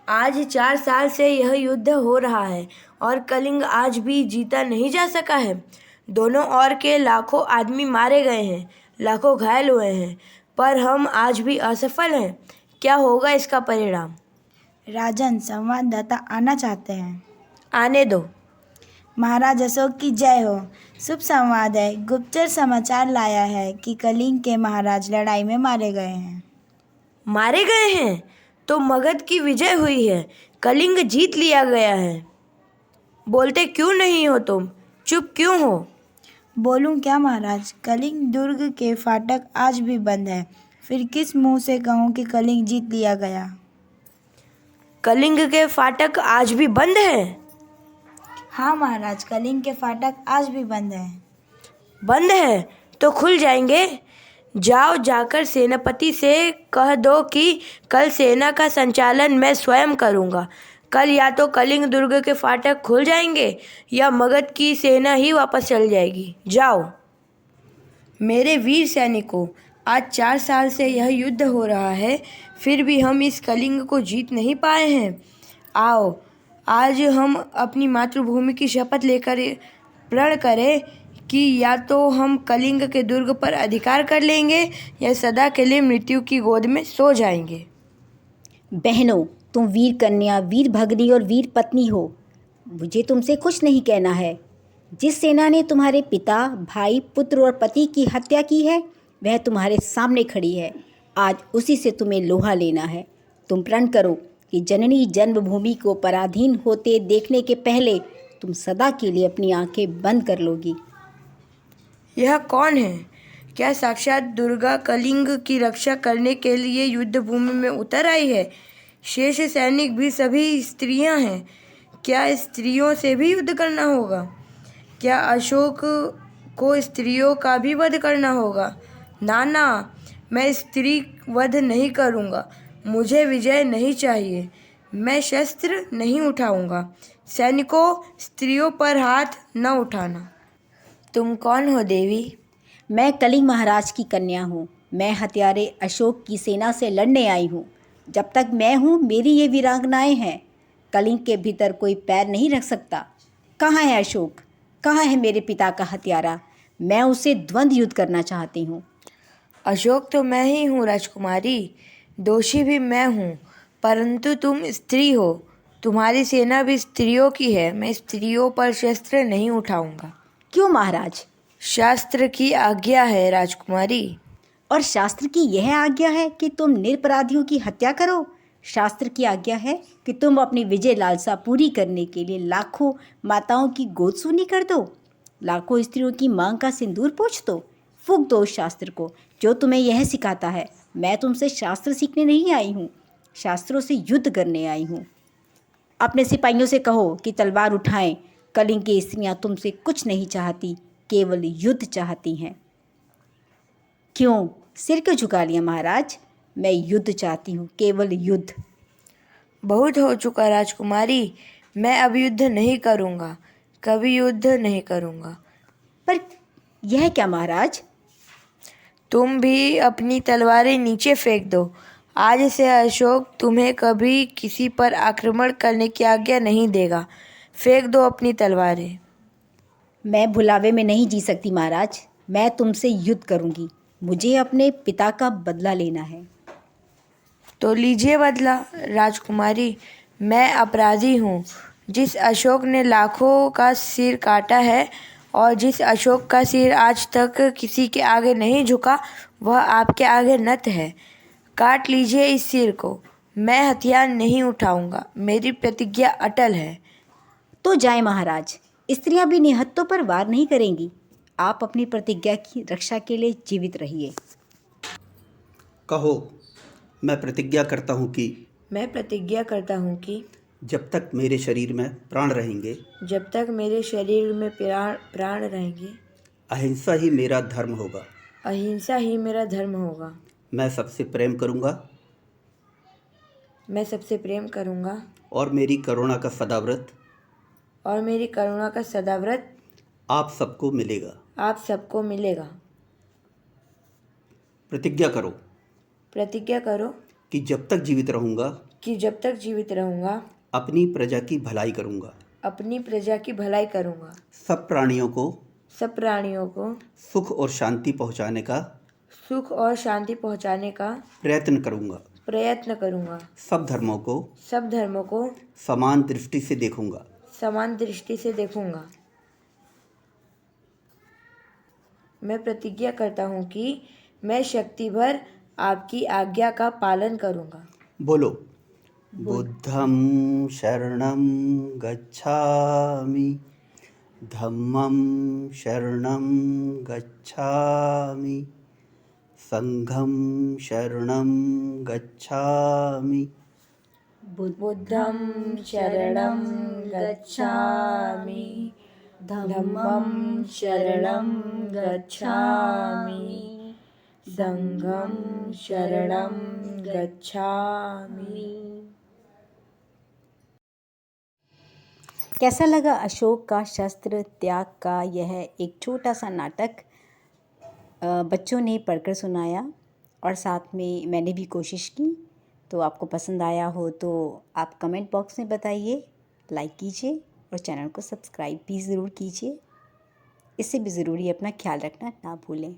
आज 4 साल से यह युद्ध हो रहा है और कलिंग आज भी जीता नहीं जा सका है। दोनों ओर के लाखों आदमी मारे गए हैं, लाखों घायल हुए हैं, पर हम आज भी असफल हैं। क्या होगा इसका परिणाम? राजन, संवाददाता आना चाहते हैं। आने दो। महाराज अशोक की जय हो। शुभ संवाद है। गुप्तचर समाचार लाया है कि कलिंग के महाराज लड़ाई में मारे गए हैं। मारे गए हैं? तो मगध की विजय हुई है, कलिंग जीत लिया गया है। बोलते क्यों नहीं हो तुम? चुप क्यों हो? बोलूं क्या महाराज? कलिंग दुर्ग के फाटक आज भी बंद है। फिर किस मुंह से कहूं कि कलिंग जीत लिया गया? कलिंग के फाटक आज भी बंद है? हाँ महाराज, कलिंग के फाटक आज भी बंद है। बंद है तो खुल जाएंगे। जाओ, जाकर सेनापति से कह दो कि कल सेना का संचालन मैं स्वयं करूंगा। कल या तो कलिंग दुर्ग के फाटक खुल जाएंगे या मगध की सेना ही वापस चल जाएगी। जाओ। मेरे वीर सैनिकों, आज 4 साल से यह युद्ध हो रहा है, फिर भी हम इस कलिंग को जीत नहीं पाए हैं। आओ, आज हम अपनी मातृभूमि की शपथ लेकर प्रण करें कि या तो हम कलिंग के दुर्ग पर अधिकार कर लेंगे या सदा के लिए मृत्यु की गोद में सो जाएंगे। बहनों, तुम वीर कन्या, वीर भगनी और वीर पत्नी हो। मुझे तुमसे कुछ नहीं कहना है। जिस सेना ने तुम्हारे पिता, भाई, पुत्र और पति की हत्या की है, वह तुम्हारे सामने खड़ी है। आज उसी से तुम्हें लोहा लेना है। तुम प्रण करो कि जननी जन्मभूमि को पराधीन होते देखने के पहले तुम सदा के लिए अपनी आंखें बंद कर लोगी। यह कौन है? क्या साक्षात दुर्गा कलिंग की रक्षा करने के लिए युद्ध भूमि में उतर आई है? शेष सैनिक भी सभी स्त्रियां हैं। क्या स्त्रियों से भी युद्ध करना होगा? क्या अशोक को स्त्रियों का भी वध करना होगा? ना ना, मैं स्त्री वध नहीं करूँगा। मुझे विजय नहीं चाहिए। मैं शस्त्र नहीं उठाऊंगा। सैनिकों, स्त्रियों पर हाथ न उठाना। तुम कौन हो देवी? मैं कलिंग महाराज की कन्या हूँ। मैं हत्यारे अशोक की सेना से लड़ने आई हूँ। जब तक मैं हूँ, मेरी ये वीरांगनाएं हैं। कलिंग के भीतर कोई पैर नहीं रख सकता। कहाँ है अशोक? कहाँ है मेरे पिता का हत्यारा? मैं उससे द्वंद्व युद्ध करना चाहती हूँ। अशोक तो मैं ही हूँ राजकुमारी, दोषी भी मैं हूँ, परंतु तुम स्त्री हो। तुम्हारी सेना भी स्त्रियों की है। मैं स्त्रियों पर शस्त्र नहीं उठाऊंगा। क्यों महाराज? शास्त्र की आज्ञा है राजकुमारी। और शास्त्र की यह आज्ञा है कि तुम निरपराधियों की हत्या करो। शास्त्र की आज्ञा है कि तुम अपनी विजय लालसा पूरी करने के लिए लाखों माताओं की गोद सूनी कर दो, लाखों स्त्रियों की मांग का सिंदूर पोंछ दो। फूंक दो उस शास्त्र को जो तुम्हें यह सिखाता है। मैं तुमसे शास्त्र सीखने नहीं आई हूँ, शास्त्रों से युद्ध करने आई हूँ। अपने सिपाहियों से कहो कि तलवार उठाएं। कलिंग की स्त्रियाँ तुमसे कुछ नहीं चाहती, केवल युद्ध चाहती हैं। क्यों सिर क्यों झुका लिया महाराज? मैं युद्ध चाहती हूँ, केवल युद्ध। बहुत हो चुका राजकुमारी। मैं अब युद्ध नहीं करूँगा, कभी युद्ध नहीं करूँगा। पर यह क्या महाराज? तुम भी अपनी तलवारें नीचे फेंक दो। आज से अशोक तुम्हें कभी किसी पर आक्रमण करने की आज्ञा नहीं देगा। फेंक दो अपनी तलवारें। मैं भुलावे में नहीं जी सकती महाराज। मैं तुमसे युद्ध करूँगी। मुझे अपने पिता का बदला लेना है। तो लीजिए बदला राजकुमारी। मैं अपराधी हूँ। जिस अशोक ने लाखों का सिर काटा है और जिस अशोक का सिर आज तक किसी के आगे नहीं झुका, वह आपके आगे नत है। काट लीजिए इस सिर को। मैं हथियार नहीं उठाऊंगा। मेरी प्रतिज्ञा अटल है। तो जाए महाराज। स्त्रियां भी निहत्तों पर वार नहीं करेंगी। आप अपनी प्रतिज्ञा की रक्षा के लिए जीवित रहिए। कहो। मैं प्रतिज्ञा करता हूँ कि मैं प्रतिज्ञा करता हूँ कि जब तक मेरे शरीर में प्राण रहेंगे, जब तक मेरे शरीर में प्राण रहेंगे, अहिंसा ही मेरा धर्म होगा। अहिंसा ही मेरा धर्म होगा। मैं सबसे प्रेम करूँगा मैं सबसे प्रेम करूँगा और मेरी करुणा का सदाव्रत आप सबको मिलेगा। आप सबको मिलेगा। प्रतिज्ञा करो प्रतिज्ञा करो कि जब तक जीवित रहूँगा कि जब तक जीवित रहूँगा अपनी प्रजा की भलाई करूँगा, अपनी प्रजा की भलाई करूँगा, सब प्राणियों को सब प्राणियों को सुख और शांति पहुँचाने का सुख और शांति पहुँचाने का प्रयत्न करूँगा, प्रयत्न करूँगा, सब धर्मों को समान दृष्टि से देखूँगा, समान दृष्टि से देखूँगा। मैं प्रतिज्ञा करता हूँ कि मैं शक्ति भर आपकी आज्ञा का पालन करूँगा। बोलो, बुद्धं शरणं गच्छामि, धम्मं शरणं गच्छामि, संघं शरणं गच्छामि। बुद्धं शरणं गच्छामि, धम्मं शरणं गच्छामि, संघं शरणं गच्छामि। कैसा लगा अशोक का शस्त्र त्याग का यह एक छोटा सा नाटक? बच्चों ने पढ़कर सुनाया और साथ में मैंने भी कोशिश की। तो आपको पसंद आया हो तो आप कमेंट बॉक्स में बताइए, लाइक कीजिए और चैनल को सब्सक्राइब भी ज़रूर कीजिए। इससे भी ज़रूरी अपना ख्याल रखना ना भूलें।